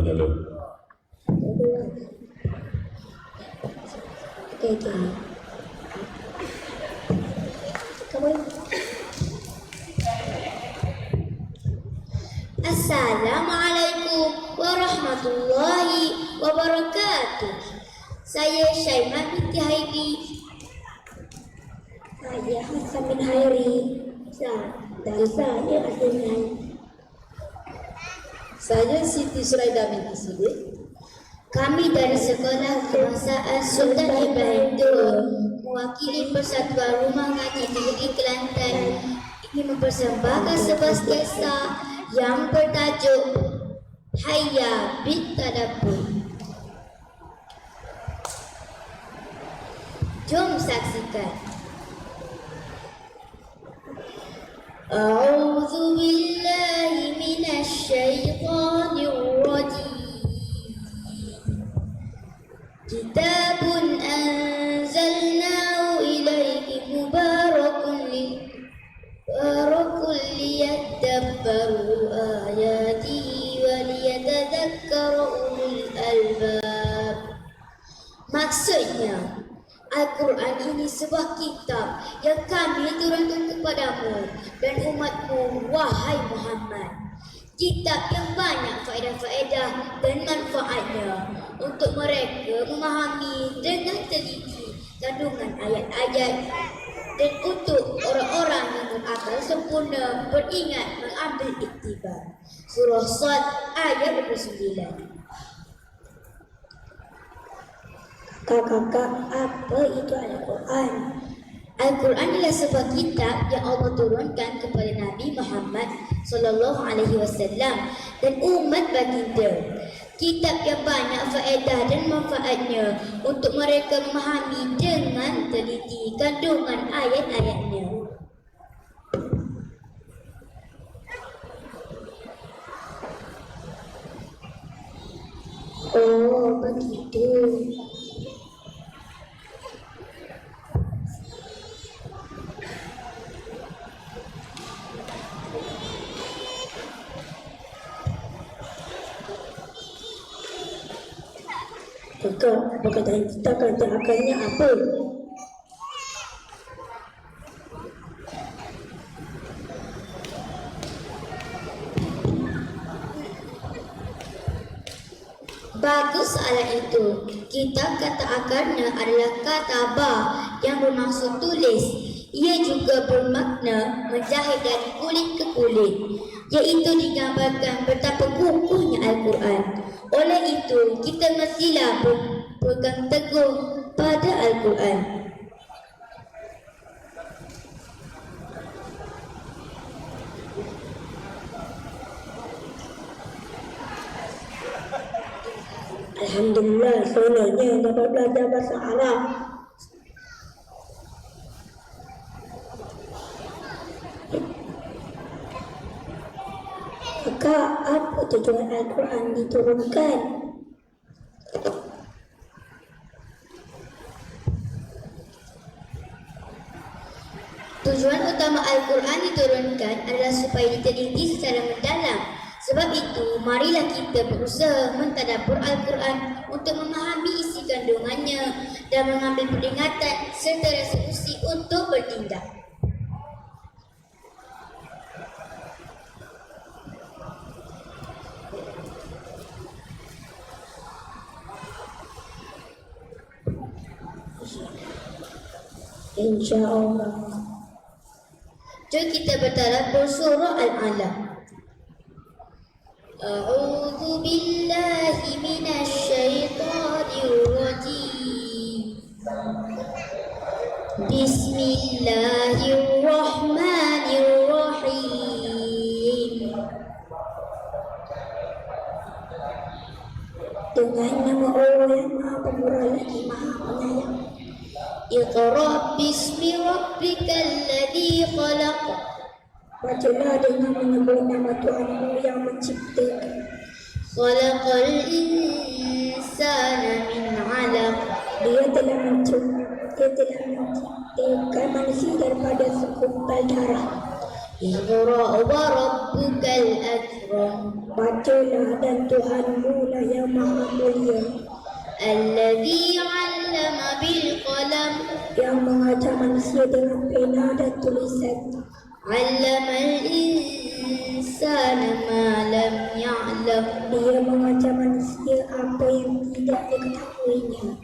Hello. Okay. Assalamualaikum warahmatullahi wabarakatuh. Saya Syaimah binti Hairi. Saya Hasan bin Hairi. Dan saya Adnan. Saya Siti Suraida binti Sidik. Kami dari Sekolah Kebangsaan Sultan Ibrahim II mewakili Persatuan Rumah Ngaji Negeri Kelantan ingin mempersembahkan sebuah sketsa yang bertajuk Hayya Bittadabbur. Jom saksikan. A'udzu billahi minasy syaithanir rajim. Kitabun anzalnahu ilaika mubarakun liyadabbaru ayatihi wa liyatadhakkara ulul albab. Maksudnya, Al-Quran ini sebuah kitab yang kami turunkan kepadamu dan umatmu, wahai Muhammad. Kitab yang banyak faedah-faedah dan manfaatnya untuk mereka memahami dengan teliti kandungan ayat-ayat dan untuk orang-orang yang berakal sempurna beringat mengambil iktibar. Surah Sad ayat 29. Kakak, apa itu Al-Quran? Al-Quran adalah sebuah kitab yang Allah turunkan kepada Nabi Muhammad SAW dan umat baginda. Kitab yang banyak faedah dan manfaatnya untuk mereka memahami dengan teliti kandungan ayat-ayatnya. Oh, begitu. Kakak, perkataan kita kata akalnya apa? Bagus soalan itu. Kita kata akarnya adalah kata ba yang bermaksud tulis. Ia juga bermakna menjahit dari kulit ke kulit, iaitu digambarkan betapa kukuhnya Al-Quran. Oleh itu, kita mestilah berpegang teguh pada Al-Quran. Alhamdulillah, sebenarnya dapat belajar bahasa Arab. Kakak, apa tujuan Al-Quran diturunkan? Tujuan utama Al-Quran diturunkan adalah supaya diteliti secara mendalam. Sebab itu, marilah kita berusaha mentadabbur Al-Quran untuk memahami isi kandungannya dan mengambil peringatan serta resolusi untuk bertindak. InsyaAllah. Jom kita bertadabbur surah Al-Alaq. A'udzu billahi minasy syaithanir rajim. Bismillahirrahmanirrahim. Dengan nama Allah yang Maha Pemurah lagi Maha Penyayang. Iqra bismi rabbikal ladzi khalaq. Bacalah dengan menyebut nama Tuhanmu yang menciptakan. Khalaqal insana min 'alaq. Dia telah menciptakan manusia daripada segumpal darah. Iqra wa rabbukal akram. Bacalah dan Tuhanmu lah yang Maha Mulia, Alladzi 'allama bil qalam. yang mengajar manusia dengan pena dan tulisan. 'Allamal insana ma lam ya'lam. Dia mengajar manusia apa yang tidak diketahuinya.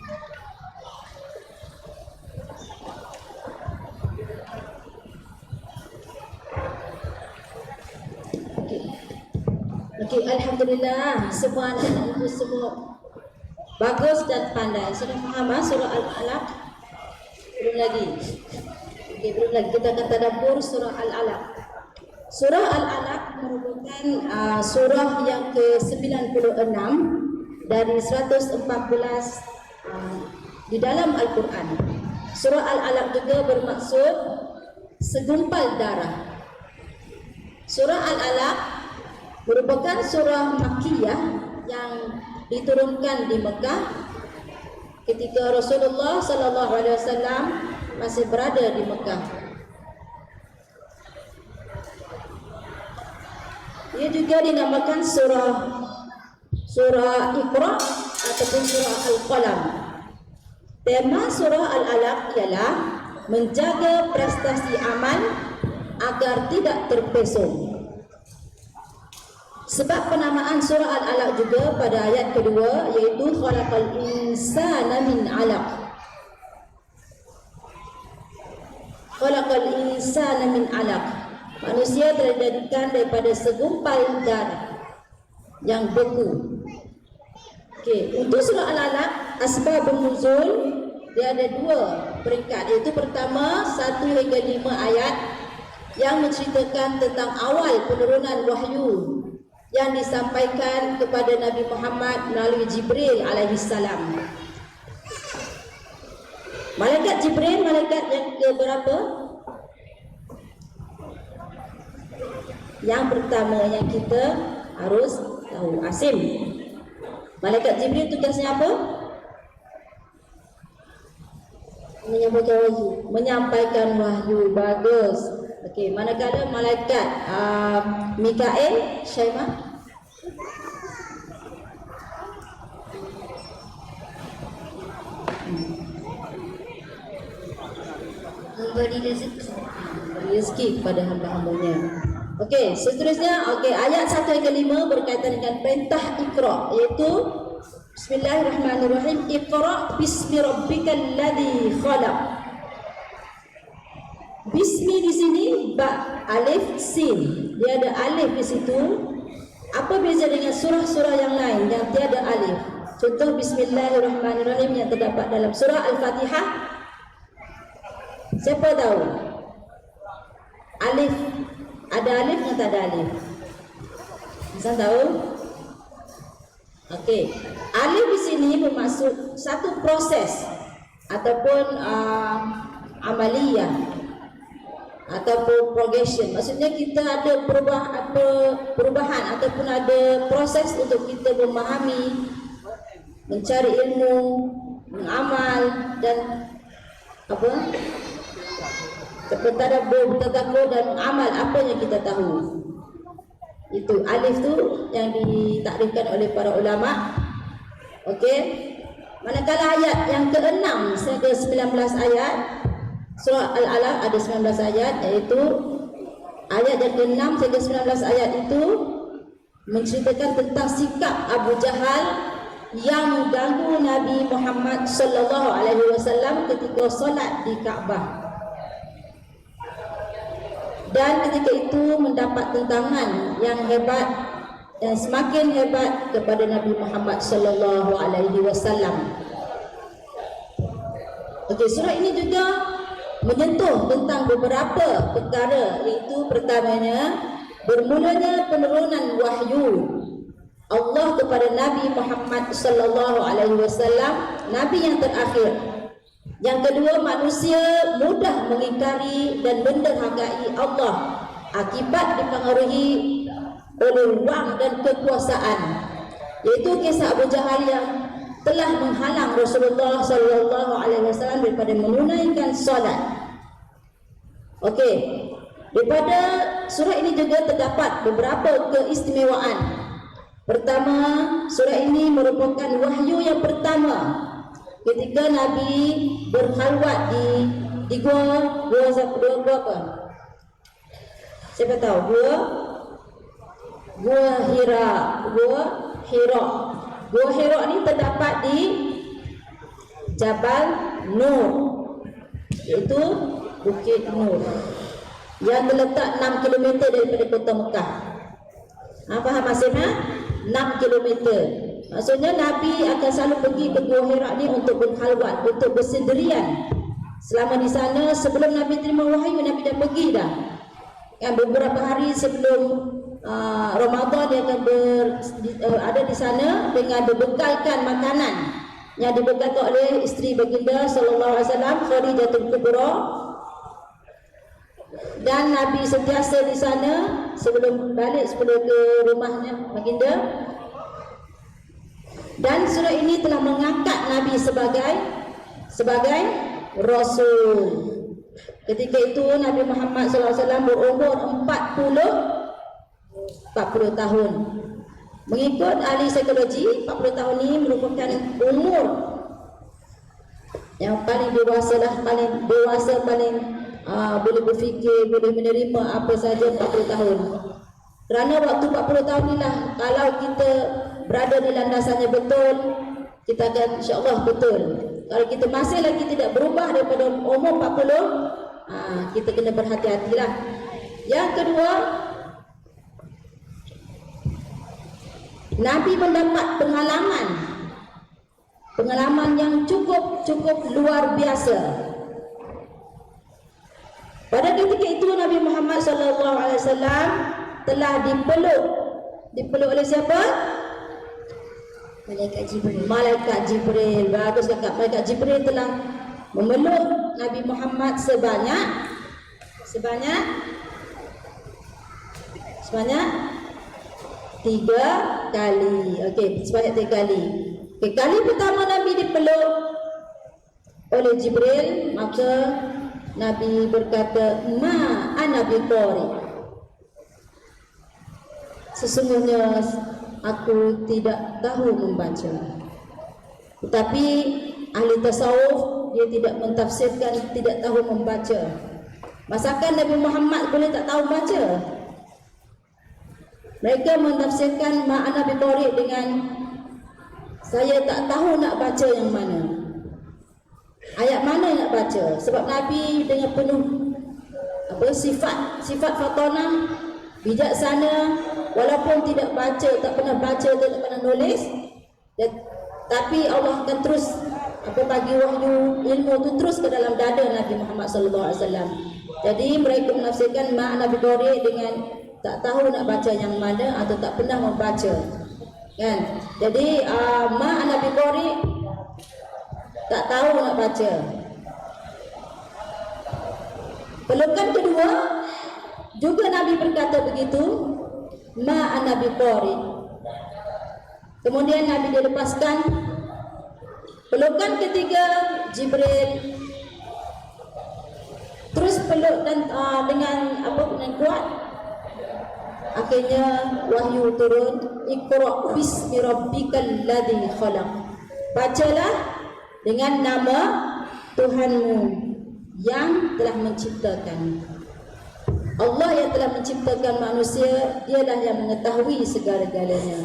Okey, alhamdulillah. Semua anak ibu semua bagus dan pandai. Sudah faham surah Al-Alaq? Belum lagi. Okey, belum lagi. Kita akan tadabbur surah Al-Alaq. Surah Al-Alaq merupakan surah yang ke-96 dari 114 di dalam Al-Quran. Surah Al-Alaq juga bermaksud segumpal darah. Surah Al-Alaq merupakan surah Makkiyah yang diturunkan di Mekah ketika Rasulullah sallallahu alaihi wasallam masih berada di Mekah. Ia juga dinamakan surah Iqra ataupun surah Al-Qalam. Tema surah Al-Alaq ialah menjaga prestasi amal agar tidak terpesong. Sebab penamaan surah Al-Alaq juga pada ayat kedua, iaitu khalaqal insana min 'alaq. Khalaqal insana min 'alaq. Manusia dijadikan daripada segumpal darah yang beku. Okey, untuk surah Al-Alaq asbabun nuzul dia ada dua peringkat, iaitu pertama 1 hingga 5 ayat yang menceritakan tentang awal penurunan wahyu yang disampaikan kepada Nabi Muhammad melalui Jibril alaihi salam. Malaikat Jibril, malaikat yang ke berapa? Yang pertama yang kita harus tahu, Asim. Malaikat Jibril tugasnya apa? Menyampaikan wahyu. Menyampaikan wahyu. Bagus. Okey, manakala malaikat Mikael, Syaimah? Memberi rezeki. Beri rezeki kepada hamba-hambanya. Okey, seterusnya ayat 1 hingga 5 berkaitan dengan perintah Iqra, iaitu Bismillahirrahmanirrahim. Iqra bismi rabbikal ladzi khalaq. Bismi di sini ba, alif, sin. Dia ada alif di situ. Apa beza dengan surah-surah yang lain yang tiada alif? Contoh Bismillahirrahmanirrahim yang terdapat dalam surah Al-Fatihah. Siapa tahu? Alif. Ada alif atau tak ada alif? Bisa tahu? Okey. Alif di sini bermaksud satu proses ataupun amaliyah ataupun progression. Maksudnya kita ada perubahan ataupun ada proses untuk kita memahami, mencari ilmu, mengamal dan apa? Bertadabbur dan mengamal apa yang kita tahu. Itu alif tu yang ditakrifkan oleh para ulama. Okey. Manakala ayat yang ke-6 sehingga 19 ayat surah Al-Alaq ada 19 ayat, iaitu ayat yang ke-6 sehingga 19 ayat itu menceritakan tentang sikap Abu Jahal yang mengganggu Nabi Muhammad sallallahu alaihi wasallam ketika solat di Kaabah. Dan ketika itu mendapat tentangan yang hebat dan semakin hebat kepada Nabi Muhammad sallallahu alaihi wasallam. Okey, surah ini juga menyentuh tentang beberapa perkara, iaitu pertamanya bermulanya penurunan wahyu Allah kepada Nabi Muhammad sallallahu alaihi wasallam, nabi yang terakhir. Yang kedua, manusia mudah mengingkari dan menderhakai Allah akibat dipengaruhi oleh wang dan kekuasaan, iaitu kisah Abu Jahal yang telah menghalang Rasulullah sallallahu alaihi wasallam daripada menunaikan solat. Okey, daripada surah ini juga terdapat beberapa keistimewaan. Pertama, surah ini merupakan wahyu yang pertama ketika Nabi berkhalwat di gua apa? Siapa tahu? Gua Hira. Gua Hira ni terdapat di Jabal Nur, iaitu Bukit Nur, yang terletak 6 km daripada kota Mekah. Faham maksudnya? 6 km. Maksudnya Nabi akan selalu pergi ke Gua Hira ni untuk berkhalwat, untuk bersendirian. Selama di sana, sebelum Nabi terima wahyu, Nabi dah pergi dah. Kan beberapa hari sebelum Ramadan dia akan ada di sana dengan berbekalkan makanan yang dibekalkan oleh isteri baginda sallallahu alaihi wasallam, Khadijatul Kubra. Dan Nabi sentiasa di sana sebelum ke rumahnya baginda. Dan surah ini telah mengangkat Nabi sebagai Rasul. Ketika itu Nabi Muhammad SAW berumur 40 tahun. Mengikut ahli psikologi, 40 tahun ini merupakan umur yang paling dewasa, boleh berfikir, boleh menerima apa saja 40 tahun. Kerana waktu 40 tahun inilah, kalau kita berada di landasannya betul, kita akan insya-Allah betul. Kalau kita masih lagi tidak berubah daripada umur 40, kita kena berhati-hatilah. Yang kedua, Nabi mendapat pengalaman yang cukup luar biasa. Pada ketika itu Nabi Muhammad SAW telah dipeluk oleh siapa? Malaikat Jibril. Bagus kakak. Malaikat Jibril telah memeluk Nabi Muhammad sebanyak 3 kali. Okey, sebanyak 3 kali. Okey, kali pertama Nabi dipeluk oleh Jibril, maka Nabi berkata, "Ma ana biqari." Sesungguhnya aku tidak tahu membaca. Tetapi ahli tasawuf dia tidak mentafsirkan tidak tahu membaca. Masakan Nabi Muhammad boleh tak tahu baca? Mereka mentafsirkan makna biqari dengan saya tak tahu nak baca yang mana. Ayat mana yang nak baca? Sebab Nabi dengan penuh sifat fatonah, bijaksana, walaupun tidak baca, tak pernah baca, tak pernah nulis, tapi Allah akan terus bagi wahyu ilmu itu terus ke dalam dada Nabi Muhammad SAW. Jadi mereka menafsirkan makna biqari dengan tak tahu nak baca yang mana atau tak pernah membaca, kan? Jadi makna biqari tak tahu nak baca. Pelukan kedua juga Nabi berkata begitu, ma'ana biqari. Kemudian Nabi dilepaskan. Pelukan ketiga Jibril terus peluk dan dengan kuat. Akhirnya wahyu turun, Iqra bismi rabbikal ladzi khalaq. Bacalah dengan nama Tuhanmu yang telah menciptakan. Allah yang telah menciptakan manusia, dialah yang mengetahui segala-galanya.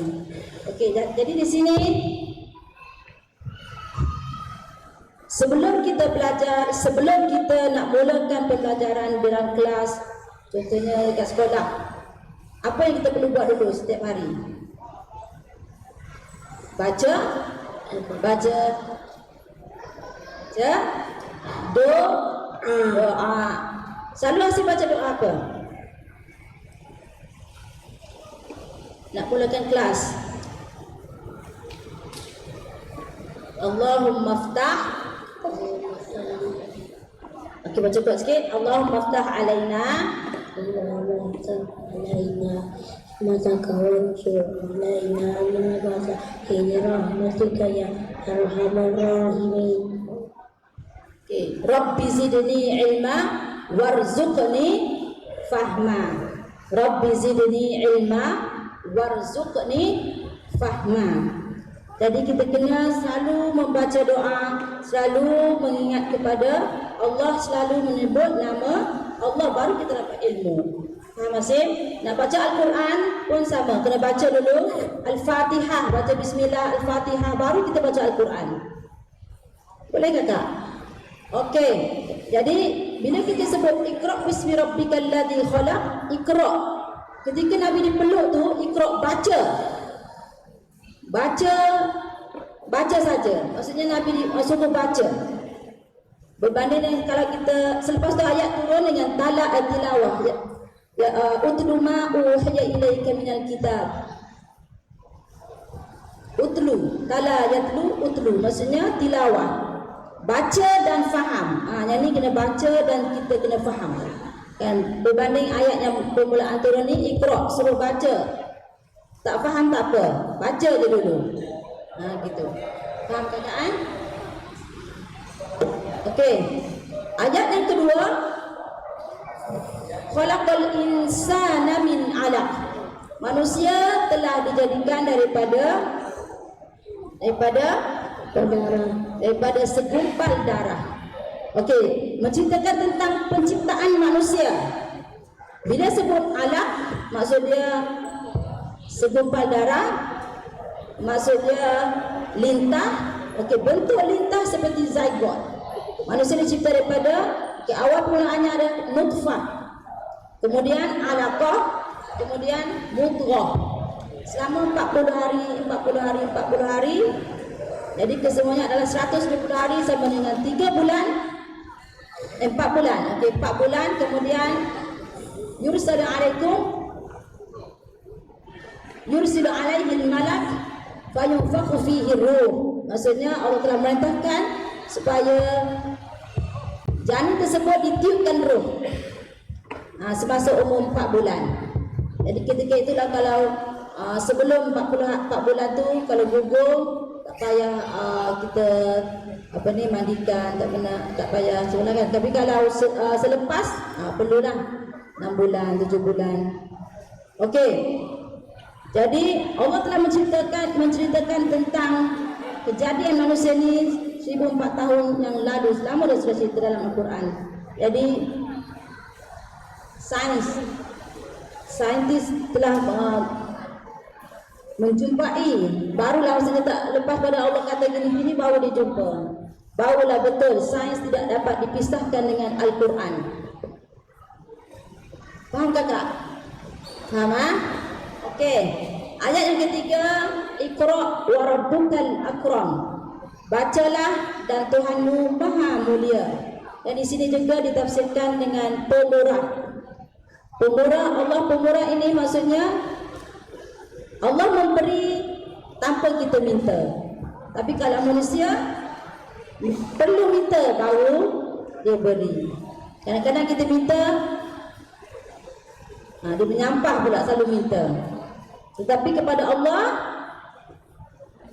Okey, jadi di sini sebelum kita belajar, sebelum kita nak mulakan pembelajaran dalam kelas, contohnya dekat sekolah, apa yang kita perlu buat dulu setiap hari? Baca, Doa. Selalu asyik baca doa apa? Nak mulakan kelas. Allahumma ftah. Okey, baca kuat sikit. Allahumma ftah alaina. Allahumma ftah alaina hikmataka wansur alaina min barakati rahmatika ya arhamar rahimin. Okey, Rabbi zidni ilma warzuqni fahma. Rabbi zidni ilma warzuqni fahma. Jadi kita kena selalu membaca doa, selalu mengingat kepada Allah, selalu menyebut nama Allah, baru kita dapat ilmu. Faham masih? Nak baca Al-Quran pun sama, kena baca dulu Al-Fatihah, baca Bismillah Al-Fatihah, baru kita baca Al-Quran. Boleh ke tak? Okey. Jadi bila kita sebut Iqra' bismi rabbikal ladzi khalaq, Iqra'. Ketika Nabi dipeluk tu, Iqra' baca. Baca saja. Maksudnya Nabi suruh baca. Berbanding dengan kalau kita selepas tu ayat turun dengan tala at-tilawah. Utlu ma uhiya ilaika minal kitab. Utlu, tala yatlu utlu, maksudnya tilawah. Baca dan faham. Yang ni kena baca dan kita kena faham. Kan berbanding ayat yang permulaan turun ni Iqra', suruh baca. Tak faham tak apa, baca je dulu. Gitu. Faham keadaan? Okey. Ayat yang kedua, khalaqal insana min 'alaq. Manusia telah dijadikan daripada segumpal darah. Okey, menceritakan tentang penciptaan manusia. Bila sebut 'alaq, maksudnya segumpal darah, maksudnya lintah. Okey, bentuk lintah seperti zygote. Manusia dicipta daripada awal mulaannya ada nutfah, kemudian alaqah, kemudian mudghah. Selama 40 hari. Jadi kesemuanya adalah 120 hari sama dengan 4 bulan. Okey, 4 bulan, kemudian yursalu alaihi malak fayunfakhu fihi ruh. Maksudnya Allah telah merintahkan supaya janin tersebut ditiupkan roh semasa umur 4 bulan. Jadi ketika itulah kalau sebelum 4 bulan tu kalau gugur tak payah kita mandikan, tak payah sebenarnya. Tapi kalau selepas perlulah 6 bulan, 7 bulan. Okey. Jadi Allah telah menceritakan tentang kejadian manusia ni 1400 tahun yang lalu, selama dah sudah cerita dalam Al-Quran. Jadi saintis telah menjumpai, barulah maksudnya tak lepas pada Allah kata gini-gini baru dijumpa. Barulah betul sains tidak dapat dipisahkan dengan Al-Quran. Faham kakak? Faham? Okey. Ayat yang ketiga, Iqra' wa rabbukal akram. Bacalah dan Tuhanmu Maha Mulia. Dan di sini juga ditafsirkan dengan pemurah. Pemurah ini maksudnya Allah memberi tanpa kita minta. Tapi kalau manusia perlu minta baru dia beri. Kadang-kadang kita minta, dia menyampah pula selalu minta. Tetapi kepada Allah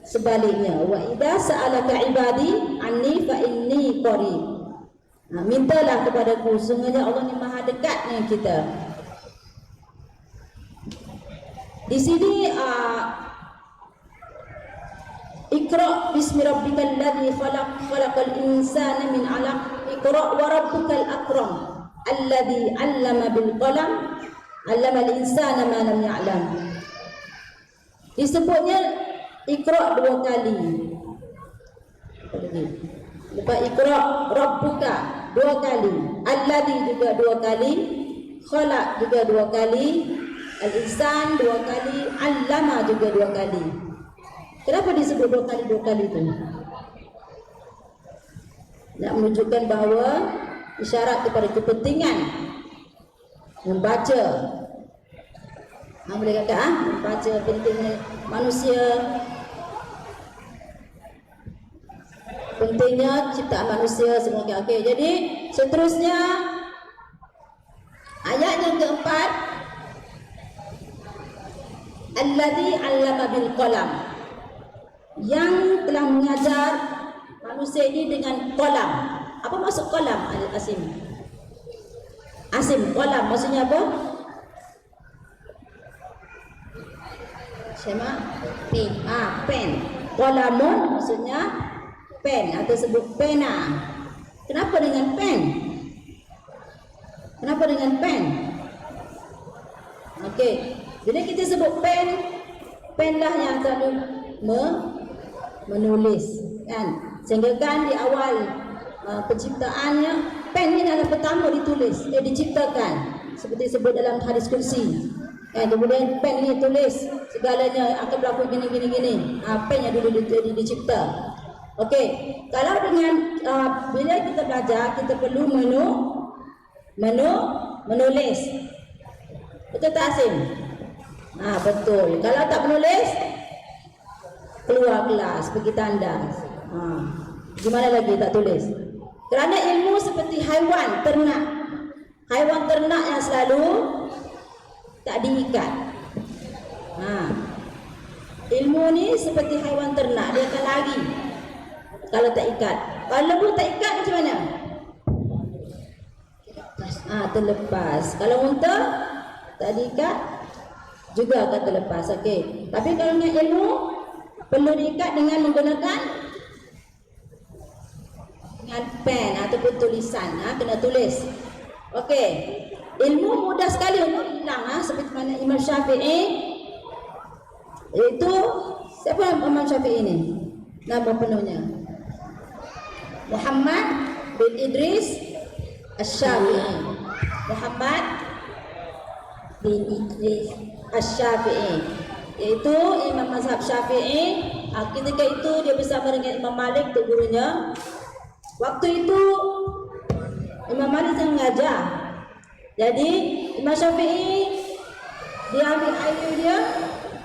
sebaliknya. Wa idza sa'alaka ibadi anni fa inni qarib. Mintalah kepadaku, sungguhnya Allah ni Maha dekat dengan kita. Di sini Iqra' bismi rabbikal ladzi khalaq, khalaqal insana min 'alaq. Iqra' wa rabbukal akram alladzi 'allama bil qalam 'allamal insana ma lam ya'lam. Disebutnya Iqra' 2 kali. Lepas Iqra' rabbuka 2 kali, alladzi juga 2 kali, khalaq juga 2 kali, al-insan 2 kali, 'allama juga 2 kali. Kenapa disebut 2 kali tu? Nak menunjukkan bahawa isyarat kepada kepentingan membaca. Boleh kata membaca pentingnya manusia, pentingnya ciptaan manusia semua. Okey. Jadi seterusnya ayat yang keempat, allazi 'allama bil qalam, yang telah mengajar manusia ini dengan qalam. Apa maksud qalam, Asim? Asim, qalam maksudnya apa? Syema? Pen. Pen. Qalamun maksudnya pen atau sebut pena. Kenapa dengan pen? Kenapa dengan pen? Okey. Jadi kita sebut pen, pen lah yang selalu menulis, kan? Sehingga kan di awal penciptaannya, pen ini adalah pertama diciptakan, seperti sebut dalam hadis kursi. Kemudian pen ini tulis segalanya akan berlaku gini. Pen yang dulu dicipta. Okey. Kalau dengan bila kita belajar, kita perlu menulis. Betul tak, Asim? Betul. Kalau tak menulis, keluar kelas, pergi tanda. Gimana lagi tak tulis? Kerana ilmu seperti haiwan ternak. Haiwan ternak yang selalu tak diikat. Ilmu ni seperti haiwan ternak, dia akan lari kalau tak ikat. Kalau lembu tak ikat macam mana? Terlepas. Kalau unta tak diikat juga akan terlepas. Okey. Tapi kalau dengan ilmu perlu diikat dengan menggunakan dengan pen ataupun tulisan. Kena tulis. Okey. Ilmu mudah sekali untuk hilang, seperti mana Imam Syafi'i. Itu siapa Imam Syafi'i ini? Nama penuhnya Muhammad bin Idris Asy-Syafi'i. Muhammad bin Idris Asy-Syafi'i, iaitu imam mazhab Syafi'i. Ketika itu dia bersama dengan Imam Malik, tu gurunya. Waktu itu Imam Malik sedang mengajar. Jadi Imam Syafi'i dia ambil air dia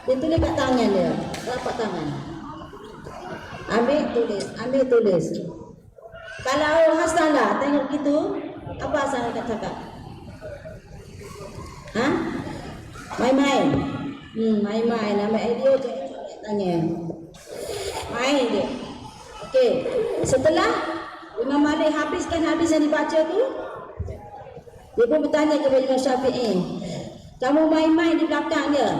tulis kat tangan dia, telapak tangan. Ambil tulis. Kalau Hasan lah tengok gitu, apa Hasan nak cakap? Main-main. Main-main. Nama dia colek tangan. Main dia. Okey. Setelah Imam Malik habiskan hadis yang dibaca tu, dia pun bertanya kepada Imam Syafi'i, kamu main-main di belakang dia?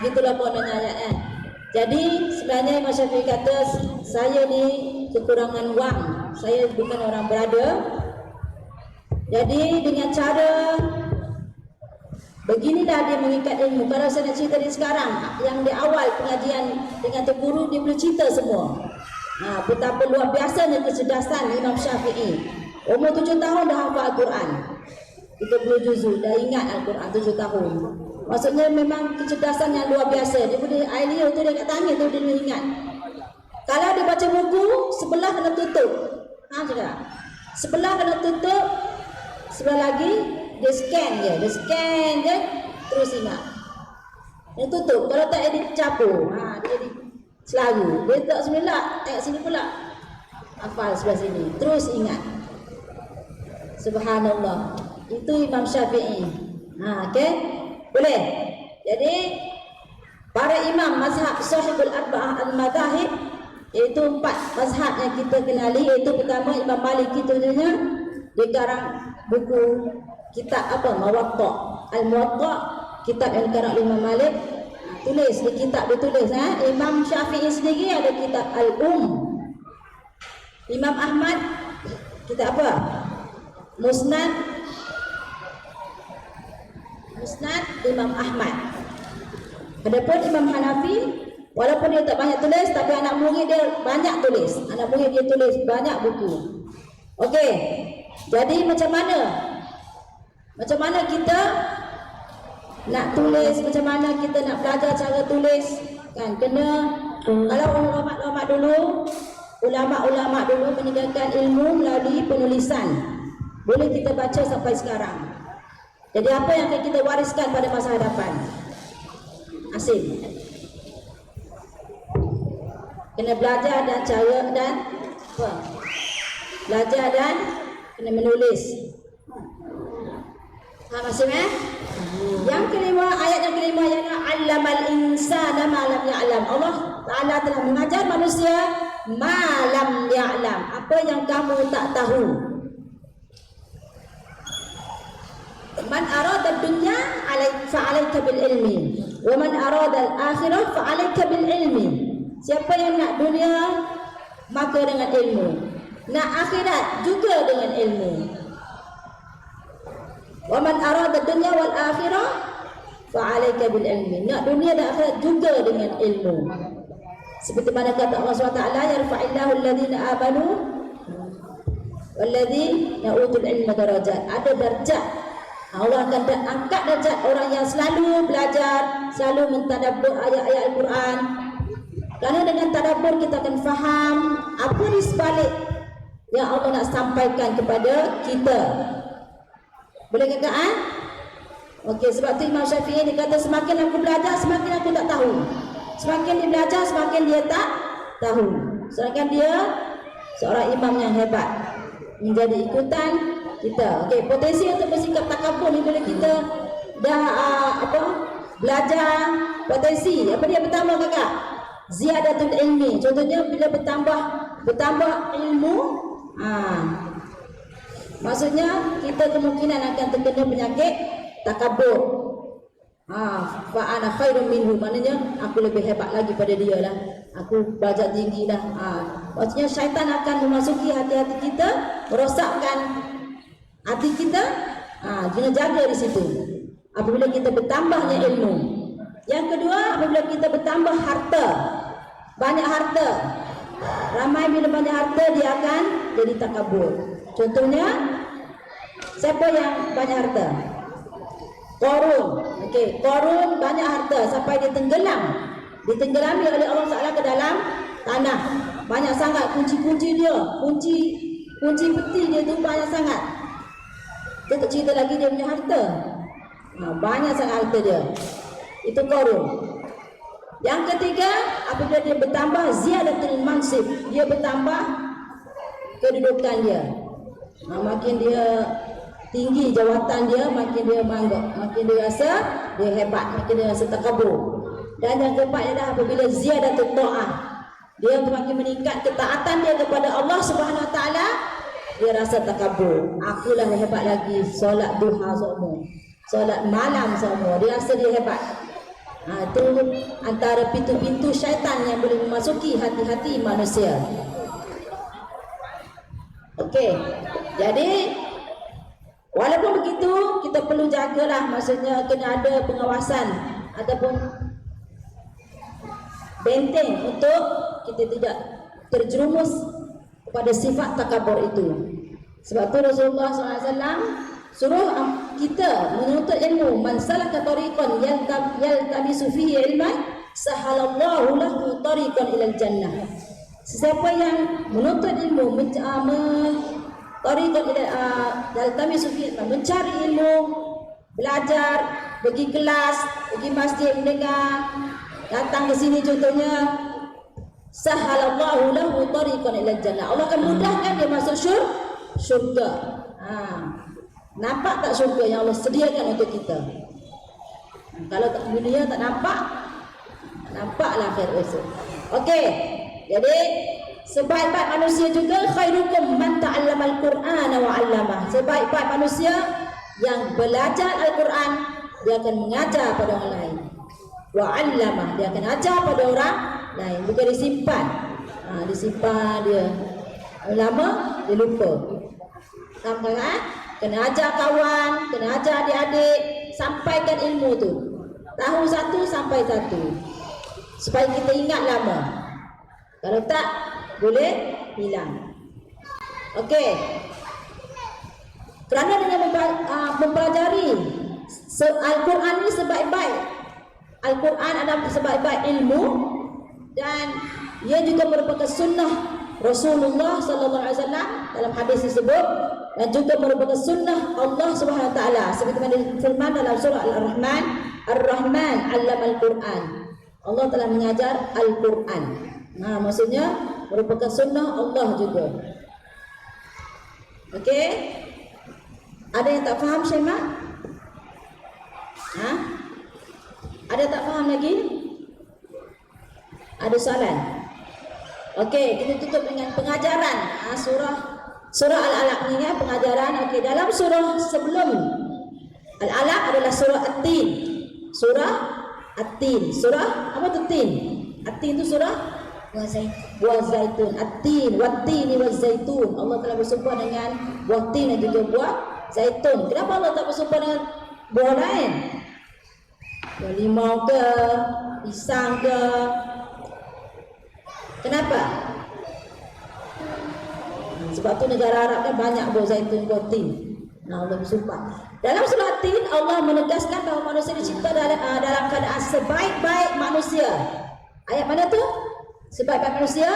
Gitulah kononnya ayat. Jadi sebenarnya Imam Syafi'i kata, saya ni kekurangan wang, saya bukan orang berada. Jadi dengan cara beginilah dia mengikat ilmu. Kalau saya nak cerita di sekarang, yang di awal pengajian dengan Tok Guru, dia boleh cerita semua. Betapa luar biasanya kecerdasan Imam Syafi'i. Umur 7 tahun dah hafal Al-Quran. 30 juzuk, dah ingat Al-Quran 7 tahun. Maksudnya memang kecerdasan yang luar biasa. Dia boleh air liur tu dia kat tangan tu dia boleh ingat. Kalau dia baca buku, sebelah kena tutup. Cakap. Sebelah kena tutup, sebelah lagi dia scan je, terus ingat. Dia tutup, kalau tak dia capur. Dia jadi selalu. Dia tak sebelah, sini pula. Hafal sebelah sini, terus ingat. Subhanallah. Itu Imam Syafi'i. Okey? Boleh? Jadi para imam mazhab sahibul arba'ah al-madahib, iaitu 4 mazhab yang kita kenali, iaitu pertama Imam Malik, kita punya dia karang buku kitab apa? Muwatta. Al-Muwatta, kitab yang dikarang oleh Imam Malik. Tulis di kitab dia tulis. Imam Syafi'i sendiri ada kitab Imam Ahmad kitab apa? Musnad Imam Ahmad. Adapun Imam Hanafi, walaupun dia tak banyak tulis, tapi anak murid dia banyak tulis. Anak murid dia tulis banyak buku. Okey. Jadi macam mana kita nak tulis, macam mana kita nak belajar cara tulis, kan? Kena kalau ulama-ulama dulu meninggalkan ilmu melalui penulisan. boleh kita baca sampai sekarang. Jadi apa yang akan kita wariskan pada masa hadapan? Asim. Kena belajar dan cara dan apa? Belajar dan kena menulis. Faham Asim Yang kelima, ayat yang kelima ialah allamal insana ma lam ya'lam. Allah Taala telah mengajar manusia ma lam ya'lam, apa yang kamu tak tahu. Man arada dunya fa'alaika bil ilmi wa man arada al akhirah fa'alaika bil ilmi. Siapa yang nak dunia maka dengan ilmu, nak akhirat juga dengan ilmu. Wa man arada dunya wal akhirah fa'alaika bil ilmi. Nak dunia dan akhirat juga dengan ilmu. Seperti mana kata Allah SWT, yarfa'illahu alladhina amanu walladhina utul ilma darajat. Ada darjat. Allah akan angkat darjat orang yang selalu belajar, selalu mentadabbur ayat-ayat Al-Quran. Kerana dengan tadabbur kita akan faham apa di sebalik yang Allah nak sampaikan kepada kita. Boleh kata Okey, sebab tu Imam Syafi'i dia kata semakin aku belajar semakin aku tak tahu. Semakin dia belajar semakin dia tak tahu. Sedangkan dia seorang imam yang hebat, menjadi ikutan kita. Okey, potensi untuk bersikap takabur ni bila kita dah belajar, potensi apa dia bertambah kakak? Ziyadatul ilmi. Contohnya bila bertambah ilmu, maksudnya kita kemungkinan akan terkena penyakit takabur. Fa ana khairum minhu, maknanya aku lebih hebat lagi pada dia lah. Aku belajar tinggi lah. Maksudnya syaitan akan memasuki hati-hati kita, merosakkan hati kita. Kena jaga di situ. Apabila kita bertambahnya ilmu. Yang kedua, apabila kita bertambah harta, banyak harta. Ramai bila banyak harta dia akan jadi takabur. Contohnya, siapa yang banyak harta? Qarun. Okey, Qarun banyak harta sampai dia tenggelam. Ditenggelami oleh Allah Taala ke dalam tanah. Banyak sangat kunci-kunci dia, kunci peti dia tu banyak sangat. Kita tak cerita lagi dia punya harta. Banyak sangat harta dia. Itu Qarun. Yang ketiga, apabila dia bertambah ziyadatul mansib, dia bertambah kedudukan dia. Makin dia tinggi jawatan dia, makin dia bangga, makin dia rasa dia hebat, makin dia rasa takabur. Dan yang keempat adalah apabila ziyadatul ta'ah, dia semakin meningkat ketaatan dia kepada Allah Subhanahu Wa Taala, dia rasa takabur. Akulah yang hebat lagi, solat duha semua, solat malam semua, dia rasa dia hebat. Itu antara pintu-pintu syaitan yang boleh memasuki hati-hati manusia. Okey, jadi walaupun begitu kita perlu jagalah, maksudnya kena ada pengawasan ataupun benteng untuk kita tidak terjerumus kepada sifat takabur itu. Sebab tu Rasulullah SAW suruh kita menuntut ilmu. Man salaka tariqan yaltamisu fihi ilman sahalallahu lahu tariqan ilal jannah. Siapa yang menuntut ilmu, yaltamisu fihi ilman, mencari ilmu, belajar, pergi kelas, pergi masjid mendengar, datang ke sini contohnya, sahalallahu lahu tariqan ilal jannah. Allah akan mudahkan dia masuk syurga. Nampak tak syurga yang Allah sediakan untuk kita? Kalau tak dunia tak nampaklah akhir esok. Okey, jadi sebaik-baik manusia juga khairukum man ta'allamal Qur'ana wa 'allamah. Sebaik-baik manusia yang belajar Al-Quran, dia akan mengajar pada orang lain. Wa 'allamah, dia akan ajar pada orang lain, bukan disimpan. Disimpan dia lama dia lupa. Faham kan? Kena ajar kawan, kena ajar adik-adik, sampaikan ilmu tu. Tahu satu sampai satu, supaya kita ingat lama. Kalau tak, boleh hilang. Okey. Kerana dengan mempelajari Al-Quran ini sebaik-baik, Al-Quran adalah sebaik-baik ilmu, dan ia juga merupakan sunnah Rasulullah sallallahu alaihi wasallam dalam hadis tersebut, dan juga merupakan sunnah Allah Subhanahu wa taala seperti mana firman dalam surah Al-Rahman, Ar-Rahman 'allamal Quran. Allah telah mengajar Al-Quran. Maksudnya merupakan sunnah Allah juga. Okey? Ada yang tak faham Syaimak? Ada tak faham lagi? Ada soalan? Okey, kita tutup dengan pengajaran surah Al-Alaq ni ya, pengajaran. Okey, dalam surah sebelum Al-Alaq adalah surah At-Tin. Surah At-Tin. Surah apa tu Tin? At-Tin tu surah buah zaitun. At-Tin, wat-tini waz-zaitun. Allah telah bersumpah dengan buah tin dan juga buah zaitun. Kenapa Allah tak bersumpah dengan buah lain? Buah limau ke, pisang ke? Kenapa? Sebab tu negara Arab kan banyak buah zaitun, buah tin. Allah bersumpah. Dalam surah Tin, Allah menegaskan bahawa manusia dicipta dalam keadaan sebaik-baik manusia. Ayat mana tu? Sebaik-baik manusia.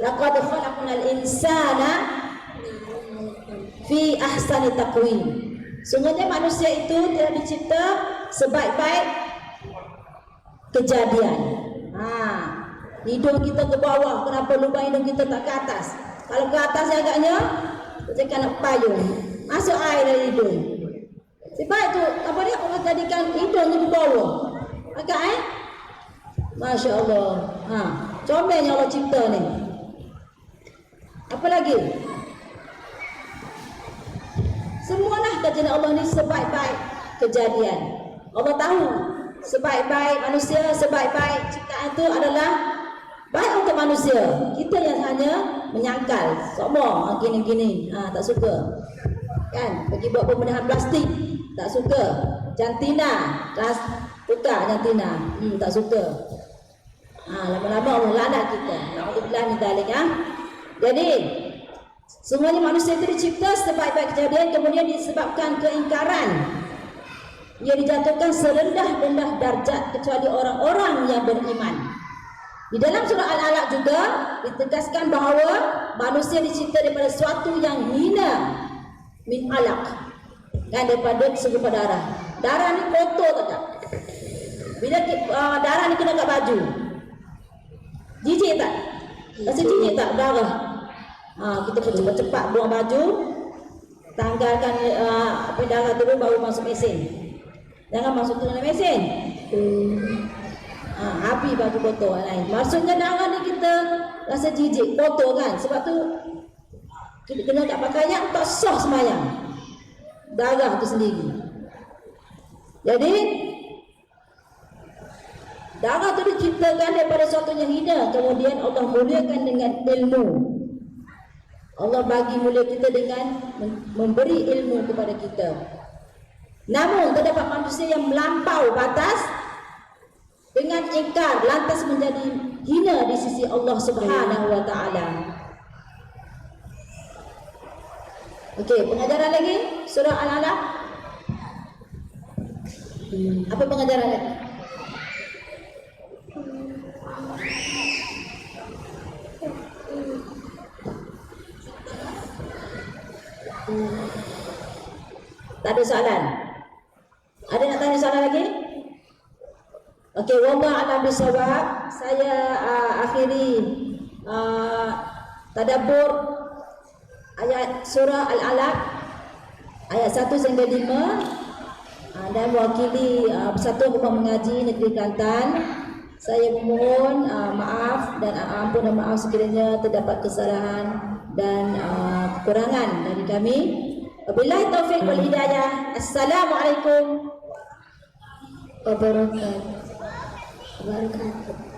Laqad khalaqnal insana fi ahsani taqwim. Sungguhnya manusia itu telah dicipta sebaik-baik kejadian. Hidung kita ke bawah, kenapa lubang hidung kita tak ke atas? Kalau ke atas agaknya kita kena payung, masuk air dari hidung. Sebab itu apa dia Allah jadikan hidung di bawah. Agak Masya Allah. Comelnya Allah cipta ni. Apa lagi? Semualah kajian Allah ni sebaik-baik kejadian. Allah tahu sebaik-baik manusia, sebaik-baik ciptaan itu adalah baik untuk manusia. Kita yang hanya menyangkal, sombong, gini-gini, tak suka. Kan, pergi buat pembenahan plastik, tak suka. Jantina, tukar jantina, tak suka. Lama-lama Allah laknat kita. Alhamdulillah min dzalik. Jadi, semuanya manusia itu dicipta sebaik-baik kejadian, kemudian disebabkan keingkaran. Ia dijatuhkan serendah-rendah darjat kecuali orang-orang yang beriman. Di dalam surah Al-Alaq juga ditegaskan bahawa manusia dicipta daripada sesuatu yang hina, min alaq, kan, daripada segumpal darah. Darah ni kotor tak? Bila darah ni kena kat baju, jijik tak? Rasa jijik tak darah? Kita cepat-cepat buang baju, tanggalkan darah tu baru masuk mesin. Jangan masuk ke dalam mesin. Api baju kotor lain. Maksudnya darah ni kita rasa jijik, kotor kan. Sebab tu kita kena tak pakaian, tak sah semayang. Darah tu sendiri. Jadi darah tu diciptakan daripada sesuatu yang hina. Kemudian Allah muliakan dengan ilmu. Allah bagi mulia kita dengan memberi ilmu kepada kita. Namun terdapat manusia yang melampau batas dengan ingkar, lantas menjadi hina di sisi Allah Subhanahu wa taala. Okey, pengajaran lagi surah Al-Alaq. Apa pengajaran lagi? Tak ada soalan? Ada nak tanya soalan lagi? Okey, wallahu a'lam bishawab. Saya akhiri tadabbur ayat surah Al-Alaq ayat 1 hingga 5 dan mewakili Persatuan Rumah Mengaji Negeri Kelantan. Saya memohon maaf dan ampun dan maaf sekiranya terdapat kesalahan dan kekurangan dari kami. Wabillahi taufiq wal hidayah. Assalamualaikum warahmatullahi wabarakatuh.